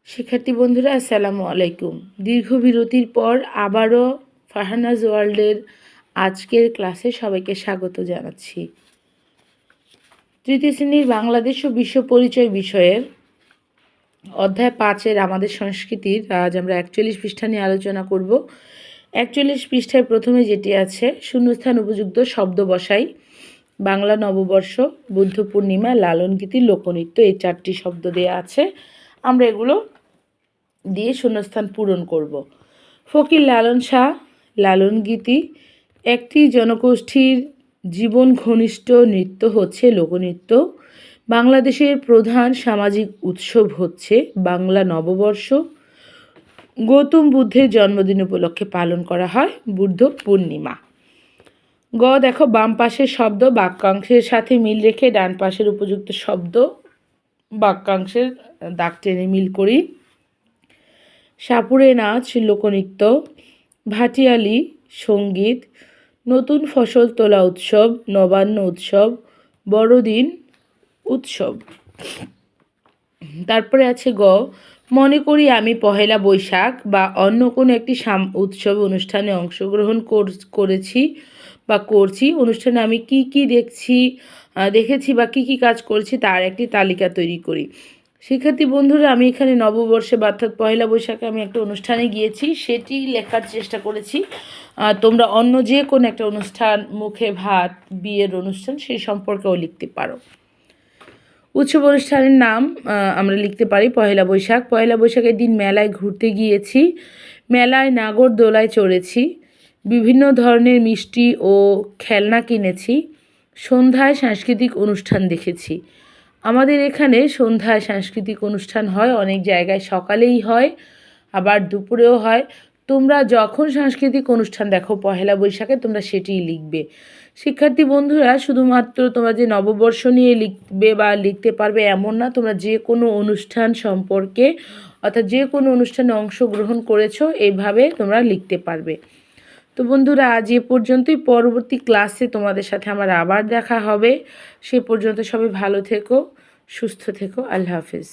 শিক্ষার্থী বন্ধুরা আসসালামু আলাইকুম। দীর্ঘ বিরতির পর আবারও ফারহানাজ ওয়ার্ল্ডের আজকের ক্লাসে সবাইকে স্বাগত জানাচ্ছি। তৃতীয় শ্রেণীর বাংলাদেশ ও বিশ্ব পরিচয় বিষয়ের অধ্যায় 5-এর আমাদের সংস্কৃতির আজ আমরা 41 পৃষ্ঠা নিয়ে আলোচনা করব। 41 পৃষ্ঠায় প্রথমে যেটি আছে, শূন্যস্থান উপযুক্ত শব্দ বসাই। বাংলা নববর্ষ, বুদ্ধ পূর্ণিমা, লালন গীতি, লোকনৃত্য, এই 4টি শব্দ দেওয়া আছে। আমরা এগুলো দিয়ে শূন্যস্থান পূরণ করব। ফকির লালন শাহ, লালন গীতি। একটি জনগোষ্ঠীর জীবন ঘনিষ্ঠ নৃত্য হচ্ছে লোকনৃত্য। বাংলাদেশের প্রধান সামাজিক উৎসব হচ্ছে বাংলা নববর্ষ। গৌতম বুদ্ধের জন্মদিন উপলক্ষে পালন করা হয় বুদ্ধ পূর্ণিমা। দেখো, বাম পাশের শব্দ বাক্যাংশের সাথে মিল রেখে ডান পাশের উপযুক্ত শব্দ বাক্যাংশের দাগ টেনে মিল করি। সাপুড়ে নাচ লোকনৃত্য, ভাটিয়ালি সঙ্গীত, নতুন ফসল তোলা উৎসব, নবান্ন উৎসব, বড়দিন উৎসব। তারপরে আছে মনে করি আমি পহেলা বৈশাখ বা অন্য কোনো একটি উৎসব অনুষ্ঠানে অংশগ্রহণ করেছি বা করছি। অনুষ্ঠানে আমি কি কি দেখেছি বা কি কাজ করেছি তার একটি তালিকা তৈরি করি। শিক্ষার্থী বন্ধুরা, আমি এখানে নববর্ষে অর্থাৎ পহেলা বৈশাখে আমি একটা অনুষ্ঠানে গিয়েছি, সেটি লেখার চেষ্টা করেছি। তোমরা অন্য যে কোনো একটা অনুষ্ঠান, মুখে ভাত, বিয়ের অনুষ্ঠান, সেই সম্পর্কেও লিখতে পারো। উৎসব অনুষ্ঠানের নাম আমরা লিখতে পারি পহেলা বৈশাখ। পহেলা বৈশাখের দিন মেলায় ঘুরতে গিয়েছি, মেলায় নাগরদোলায় চড়েছি, বিভিন্ন ধরনের মিষ্টি ও খেলনা কিনেছি, সন্ধ্যায় সাংস্কৃতিক অনুষ্ঠান দেখেছি। আমাদের এখানে সন্ধ্যায় সাংস্কৃতিক অনুষ্ঠান হয়, অনেক জায়গায় সকালেই হয়, আবার দুপুরেও হয়। তোমরা যখন সাংস্কৃতিক অনুষ্ঠান দেখো পহেলা বৈশাখে, তোমরা সেটিই লিখবে। শিক্ষার্থী বন্ধুরা, শুধুমাত্র তোমরা যে নববর্ষ নিয়ে লিখবে বা লিখতে পারবে এমন না, তোমরা যে কোনো অনুষ্ঠান সম্পর্কে অর্থাৎ যে কোনো অনুষ্ঠানে অংশগ্রহণ করেছো এইভাবে তোমরা লিখতে পারবে। তো বন্ধুরা, আজ এ পর্যন্তই। পরবর্তী ক্লাসে তোমাদের সাথে আমার আবার দেখা হবে। সে পর্যন্ত সবাই ভালো থেকো, সুস্থ থেকো। আল্লাহ হাফেজ।